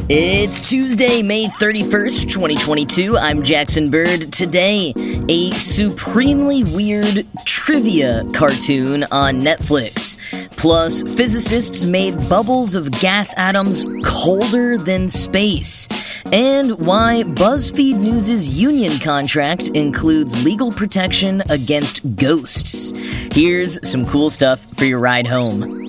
It's Tuesday, May 31st, 2022. I'm Jackson Bird. Today, a supremely weird trivia cartoon on Netflix. Plus, physicists made bubbles of gas atoms colder than space. And why Buzzfeed News' union contract includes legal protection against ghosts. Here's some cool stuff for your ride home.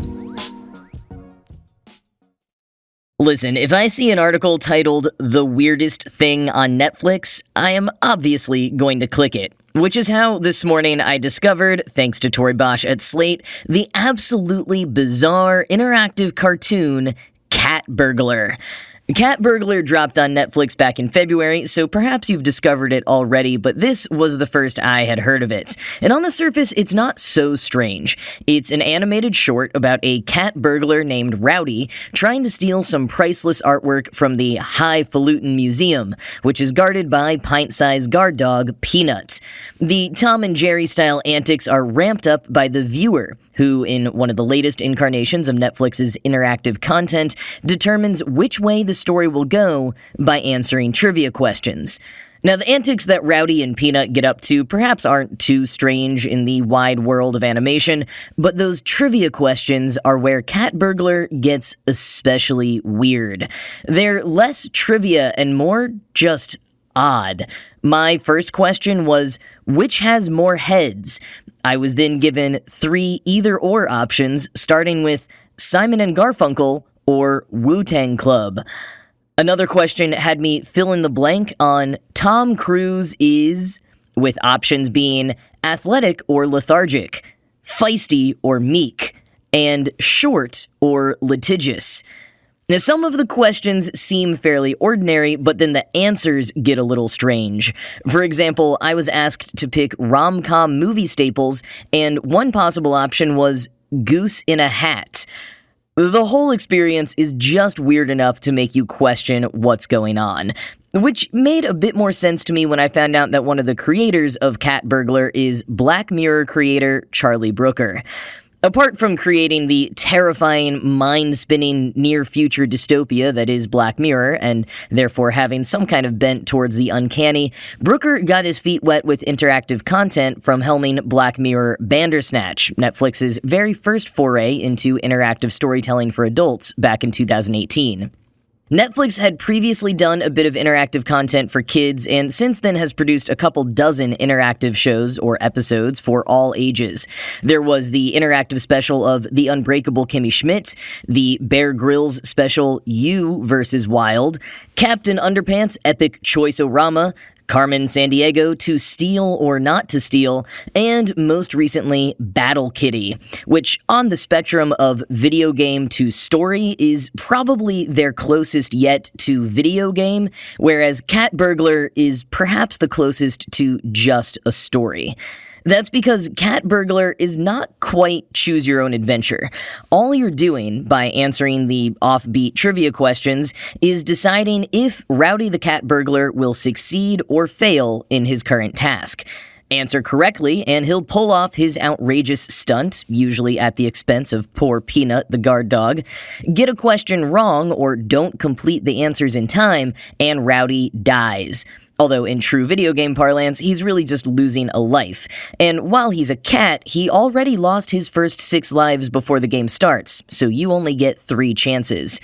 Listen, if I see an article titled "The Weirdest Thing on Netflix," I am obviously going to click it. Which is how this morning I discovered, thanks to Tori Bosch at Slate, the absolutely bizarre interactive cartoon Cat Burglar. Cat Burglar dropped on Netflix back in February, so perhaps you've discovered it already, but this was the first I had heard of it. And on the surface, it's not so strange. It's an animated short about a cat burglar named Rowdy trying to steal some priceless artwork from the Highfalutin Museum, which is guarded by pint-sized guard dog Peanut. The Tom and Jerry-style antics are ramped up by the viewer, who, in one of the latest incarnations of Netflix's interactive content, determines which way the story will go by answering trivia questions. Now, the antics that Rowdy and Peanut get up to perhaps aren't too strange in the wide world of animation, but those trivia questions are where Cat Burglar gets especially weird. They're less trivia and more just odd. My first question was, which has more heads? I was then given 3 either-or options, starting with Simon and Garfunkel or Wu-Tang Club. Another question had me fill in the blank on Tom Cruise is, with options being athletic or lethargic, feisty or meek, and short or litigious. Now, some of the questions seem fairly ordinary, but then the answers get a little strange. For example, I was asked to pick rom-com movie staples, and one possible option was Goose in a Hat. The whole experience is just weird enough to make you question what's going on, which made a bit more sense to me when I found out that one of the creators of Cat Burglar is Black Mirror creator Charlie Brooker. Apart from creating the terrifying, mind-spinning, near-future dystopia that is Black Mirror, and therefore having some kind of bent towards the uncanny, Brooker got his feet wet with interactive content from helming Black Mirror Bandersnatch, Netflix's very first foray into interactive storytelling for adults back in 2018. Netflix had previously done a bit of interactive content for kids and since then has produced a couple dozen interactive shows or episodes for all ages. There was the interactive special of The Unbreakable Kimmy Schmidt, the Bear Grylls special You vs. Wild, Captain Underpants Epic Choice-O-Rama, Carmen Sandiego To Steal or Not to Steal, and most recently, Battle Kitty, which on the spectrum of video game to story is probably their closest yet to video game, whereas Cat Burglar is perhaps the closest to just a story. That's because Cat Burglar is not quite choose your own adventure. All you're doing by answering the offbeat trivia questions is deciding if Rowdy the Cat Burglar will succeed or fail in his current task. Answer correctly, and he'll pull off his outrageous stunt, usually at the expense of poor Peanut, the guard dog. Get a question wrong or don't complete the answers in time, and Rowdy dies. Although in true video game parlance, he's really just losing a life. And while he's a cat, he already lost his first 6 lives before the game starts, so you only get 3 chances.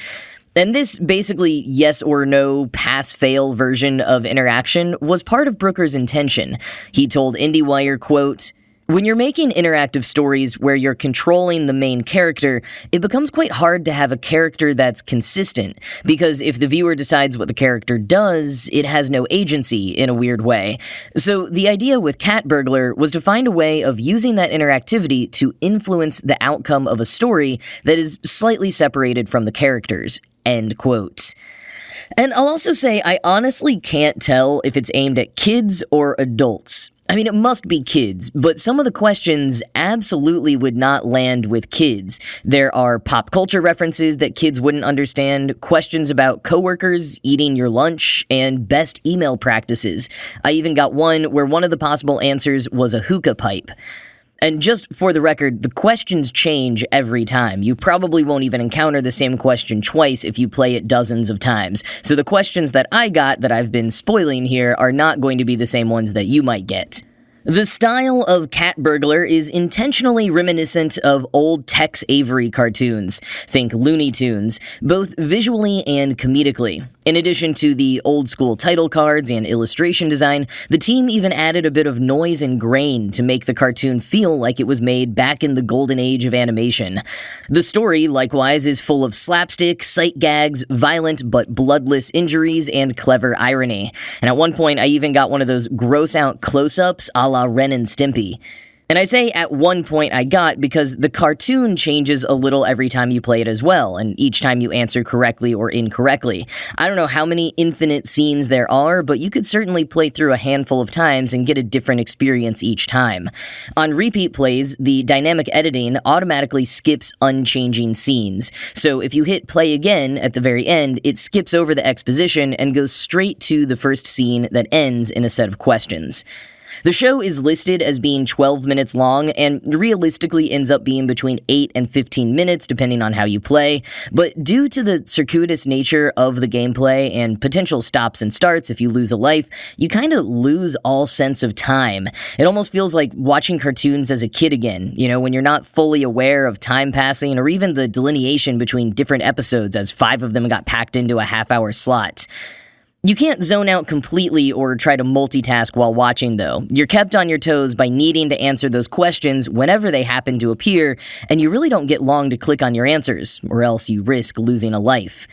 And this basically yes or no pass-fail version of interaction was part of Brooker's intention. He told IndieWire, quote, "When you're making interactive stories where you're controlling the main character, it becomes quite hard to have a character that's consistent, because if the viewer decides what the character does, it has no agency in a weird way. So the idea with Cat Burglar was to find a way of using that interactivity to influence the outcome of a story that is slightly separated from the characters." End quote. And I'll also say I honestly can't tell if it's aimed at kids or adults. I mean, it must be kids, but some of the questions absolutely would not land with kids. There are pop culture references that kids wouldn't understand, questions about coworkers eating your lunch, and best email practices. I even got one where one of the possible answers was a hookah pipe. And just for the record, the questions change every time. You probably won't even encounter the same question twice if you play it dozens of times. So the questions that I got that I've been spoiling here are not going to be the same ones that you might get. The style of Cat Burglar is intentionally reminiscent of old Tex Avery cartoons, think Looney Tunes, both visually and comedically. In addition to the old-school title cards and illustration design, the team even added a bit of noise and grain to make the cartoon feel like it was made back in the golden age of animation. The story, likewise, is full of slapstick, sight gags, violent but bloodless injuries, and clever irony. And at one point, I even got one of those gross-out close-ups a la Ren and Stimpy. And I say at one point I got because the cartoon changes a little every time you play it as well, and each time you answer correctly or incorrectly. I don't know how many infinite scenes there are, but you could certainly play through a handful of times and get a different experience each time. On repeat plays, the dynamic editing automatically skips unchanging scenes, so if you hit play again at the very end, it skips over the exposition and goes straight to the first scene that ends in a set of questions. The show is listed as being 12 minutes long, and realistically ends up being between 8 and 15 minutes depending on how you play, but due to the circuitous nature of the gameplay and potential stops and starts if you lose a life, you kinda lose all sense of time. It almost feels like watching cartoons as a kid again, when you're not fully aware of time passing or even the delineation between different episodes as 5 of them got packed into a half-hour slot. You can't zone out completely or try to multitask while watching, though. You're kept on your toes by needing to answer those questions whenever they happen to appear, and you really don't get long to click on your answers, or else you risk losing a life.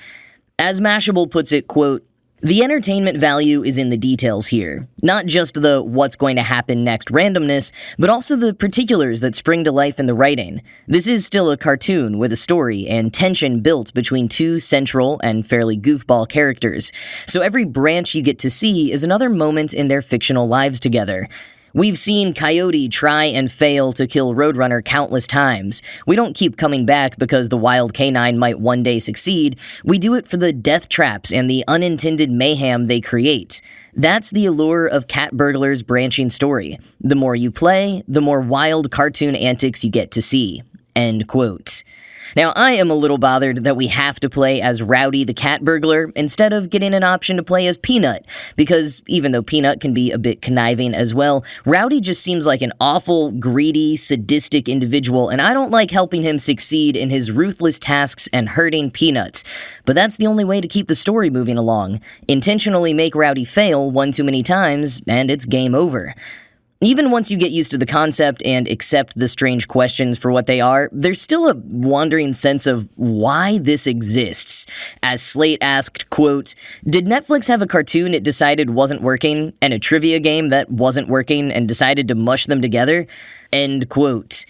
As Mashable puts it, quote, "The entertainment value is in the details here. Not just the what's going to happen next randomness, but also the particulars that spring to life in the writing. This is still a cartoon with a story and tension built between two central and fairly goofball characters, so every branch you get to see is another moment in their fictional lives together. We've seen Coyote try and fail to kill Roadrunner countless times. We don't keep coming back because the wild canine might one day succeed. We do it for the death traps and the unintended mayhem they create. That's the allure of Cat Burglar's branching story. The more you play, the more wild cartoon antics you get to see." End quote. Now, I am a little bothered that we have to play as Rowdy the Cat Burglar instead of getting an option to play as Peanut, because even though Peanut can be a bit conniving as well, Rowdy just seems like an awful, greedy, sadistic individual, and I don't like helping him succeed in his ruthless tasks and hurting Peanut. But that's the only way to keep the story moving along. Intentionally make Rowdy fail one too many times, and it's game over. Even once you get used to the concept and accept the strange questions for what they are, there's still a wandering sense of why this exists. As Slate asked, quote, "Did Netflix have a cartoon it decided wasn't working, and a trivia game that wasn't working and decided to mush them together?" End quote.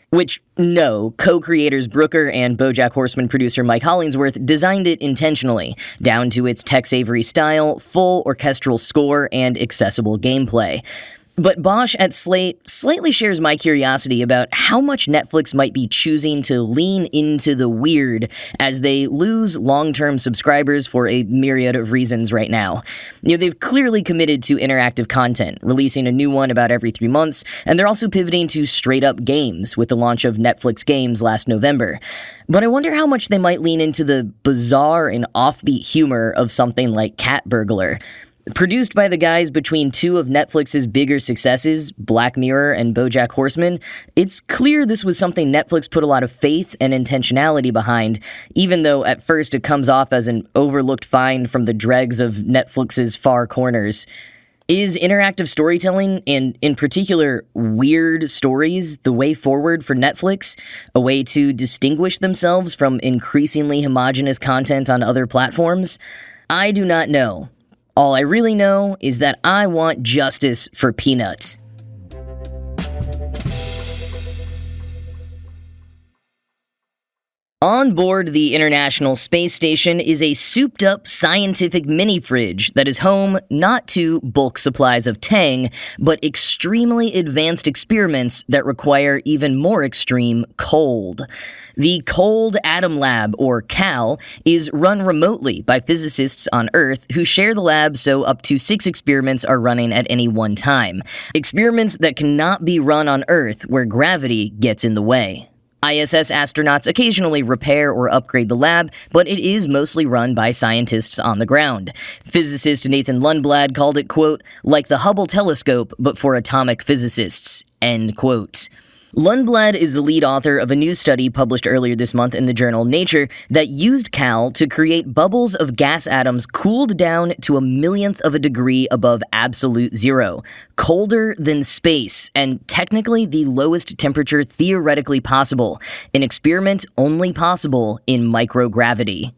Which, no, co-creators Brooker and BoJack Horseman producer Mike Hollingsworth designed it intentionally, down to its Tex Avery style, full orchestral score, and accessible gameplay. But Bosch at Slate slightly shares my curiosity about how much Netflix might be choosing to lean into the weird as they lose long-term subscribers for a myriad of reasons right now. They've clearly committed to interactive content, releasing a new one about every 3 months, and they're also pivoting to straight-up games with the launch of Netflix Games last November. But I wonder how much they might lean into the bizarre and offbeat humor of something like Cat Burglar. Produced by the guys between two of Netflix's bigger successes, Black Mirror and BoJack Horseman, it's clear this was something Netflix put a lot of faith and intentionality behind, even though at first it comes off as an overlooked find from the dregs of Netflix's far corners. Is interactive storytelling, and in particular weird stories, the way forward for Netflix? A way to distinguish themselves from increasingly homogenous content on other platforms? I do not know. All I really know is that I want justice for Peanuts. On board the International Space Station is a souped-up scientific mini-fridge that is home not to bulk supplies of Tang, but extremely advanced experiments that require even more extreme cold. The Cold Atom Lab, or CAL, is run remotely by physicists on Earth who share the lab so up to 6 experiments are running at any one time. Experiments that cannot be run on Earth where gravity gets in the way. ISS astronauts occasionally repair or upgrade the lab, but it is mostly run by scientists on the ground. Physicist Nathan Lundblad called it, quote, like the Hubble telescope, but for atomic physicists, end quote. Lundblad is the lead author of a new study published earlier this month in the journal Nature that used CAL to create bubbles of gas atoms cooled down to a millionth of a degree above absolute zero, colder than space, and technically the lowest temperature theoretically possible, an experiment only possible in microgravity.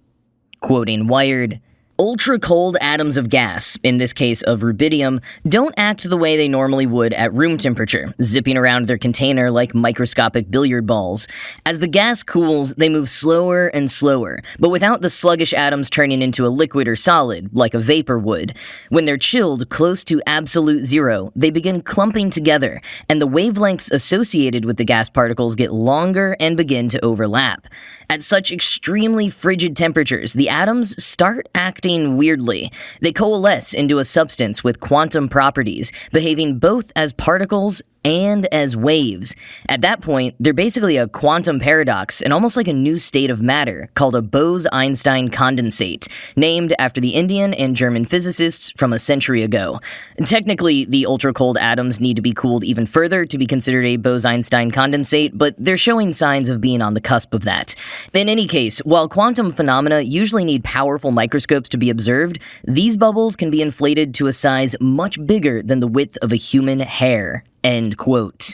Quoting Wired, ultra-cold atoms of gas, in this case of rubidium, don't act the way they normally would at room temperature, zipping around their container like microscopic billiard balls. As the gas cools, they move slower and slower, but without the sluggish atoms turning into a liquid or solid, like a vapor would. When they're chilled close to absolute zero, they begin clumping together, and the wavelengths associated with the gas particles get longer and begin to overlap. At such extremely frigid temperatures, the atoms start acting weirdly. They coalesce into a substance with quantum properties, behaving both as particles and as waves. At that point, they're basically a quantum paradox and almost like a new state of matter called a Bose-Einstein condensate, named after the Indian and German physicists from a century ago. Technically, the ultra-cold atoms need to be cooled even further to be considered a Bose-Einstein condensate, but they're showing signs of being on the cusp of that. In any case, while quantum phenomena usually need powerful microscopes to be observed, these bubbles can be inflated to a size much bigger than the width of a human hair. End quote.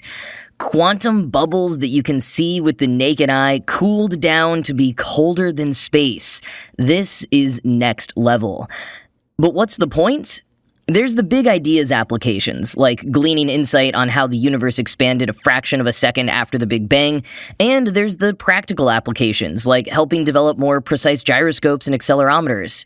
Quantum bubbles that you can see with the naked eye cooled down to be colder than space. This is next level. But what's the point? There's the big ideas applications, like gleaning insight on how the universe expanded a fraction of a second after the Big Bang, and there's the practical applications, like helping develop more precise gyroscopes and accelerometers.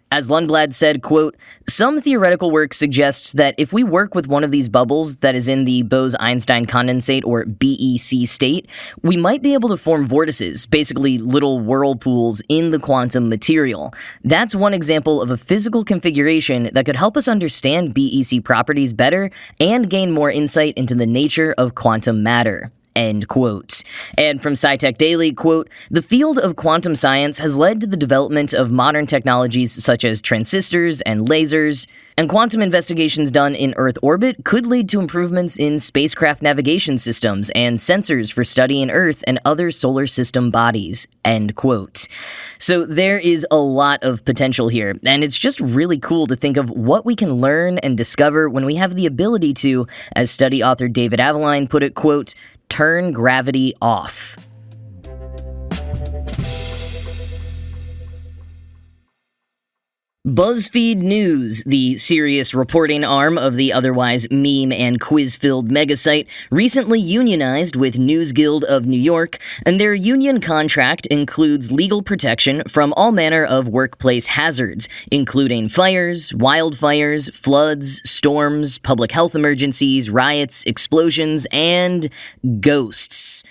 As Lundblad said, quote, some theoretical work suggests that if we work with one of these bubbles that is in the Bose-Einstein condensate, or BEC state, we might be able to form vortices, basically little whirlpools in the quantum material. That's one example of a physical configuration that could help us understand BEC properties better and gain more insight into the nature of quantum matter. End quote. And from SciTech Daily, quote, the field of quantum science has led to the development of modern technologies such as transistors and lasers, and quantum investigations done in Earth orbit could lead to improvements in spacecraft navigation systems and sensors for studying Earth and other solar system bodies. End quote. So there is a lot of potential here, and it's just really cool to think of what we can learn and discover when we have the ability to, as study author David Aveline put it, quote, turn gravity off. Buzzfeed News, the serious reporting arm of the otherwise meme and quiz-filled megasite, recently unionized with News Guild of New York, and their union contract includes legal protection from all manner of workplace hazards, including fires, wildfires, floods, storms, public health emergencies, riots, explosions, and ghosts.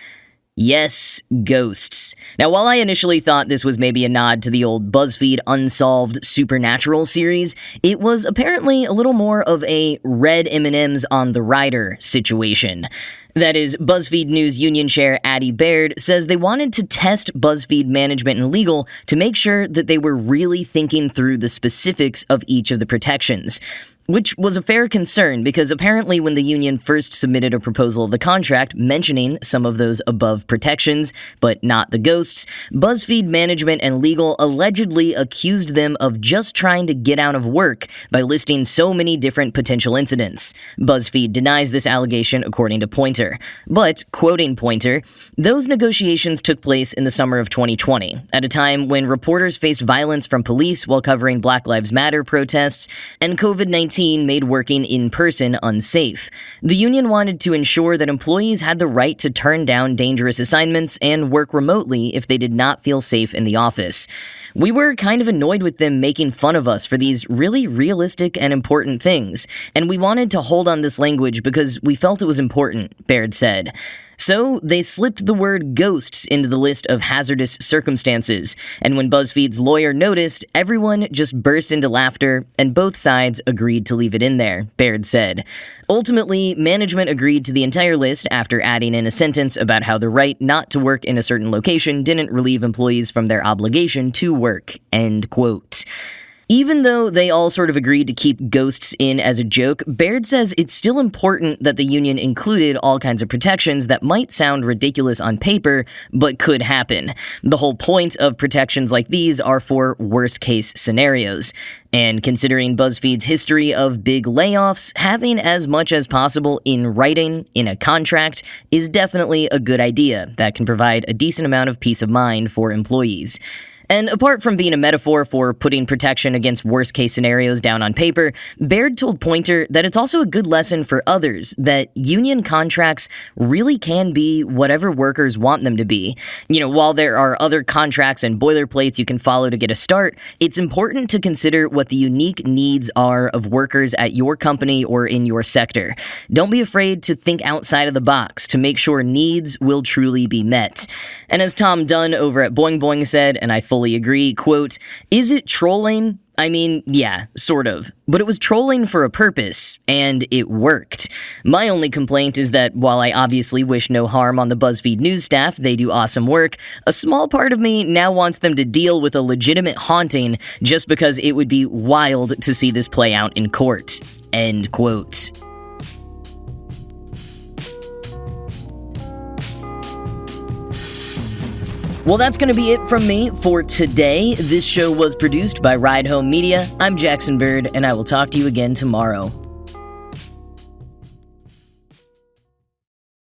Yes, ghosts. Now, while I initially thought this was maybe a nod to the old Buzzfeed Unsolved Supernatural series, it was apparently a little more of a red M&Ms on the rider situation. That is, BuzzFeed News Union Chair Addie Baird says they wanted to test BuzzFeed management and legal to make sure that they were really thinking through the specifics of each of the protections. Which was a fair concern because apparently when the union first submitted a proposal of the contract mentioning some of those above protections, but not the ghosts, BuzzFeed management and legal allegedly accused them of just trying to get out of work by listing so many different potential incidents. BuzzFeed denies this allegation according to Poynter. But, quoting Poynter, those negotiations took place in the summer of 2020, at a time when reporters faced violence from police while covering Black Lives Matter protests, and COVID-19 2015 made working in person unsafe. The union wanted to ensure that employees had the right to turn down dangerous assignments and work remotely if they did not feel safe in the office. We were kind of annoyed with them making fun of us for these really realistic and important things, and we wanted to hold on this language because we felt it was important, Baird said. So, they slipped the word ghosts into the list of hazardous circumstances, and when Buzzfeed's lawyer noticed, everyone just burst into laughter, and both sides agreed to leave it in there, Baird said. Ultimately, management agreed to the entire list after adding in a sentence about how the right not to work in a certain location didn't relieve employees from their obligation to work, end quote. Even though they all sort of agreed to keep ghosts in as a joke, Baird says it's still important that the union included all kinds of protections that might sound ridiculous on paper, but could happen. The whole point of protections like these are for worst-case scenarios. And considering BuzzFeed's history of big layoffs, having as much as possible in writing, in a contract, is definitely a good idea that can provide a decent amount of peace of mind for employees. And apart from being a metaphor for putting protection against worst-case scenarios down on paper, Baird told Poynter that it's also a good lesson for others that union contracts really can be whatever workers want them to be. While there are other contracts and boilerplates you can follow to get a start, it's important to consider what the unique needs are of workers at your company or in your sector. Don't be afraid to think outside of the box to make sure needs will truly be met. And as Tom Dunn over at Boing Boing said, and I fully agree, quote, "Is it trolling? I mean, yeah, sort of. But it was trolling for a purpose, and it worked. My only complaint is that while I obviously wish no harm on the BuzzFeed news staff, they do awesome work, a small part of me now wants them to deal with a legitimate haunting just because it would be wild to see this play out in court." End quote. Well, that's going to be it from me for today. This show was produced by Ride Home Media. I'm Jackson Bird, and I will talk to you again tomorrow.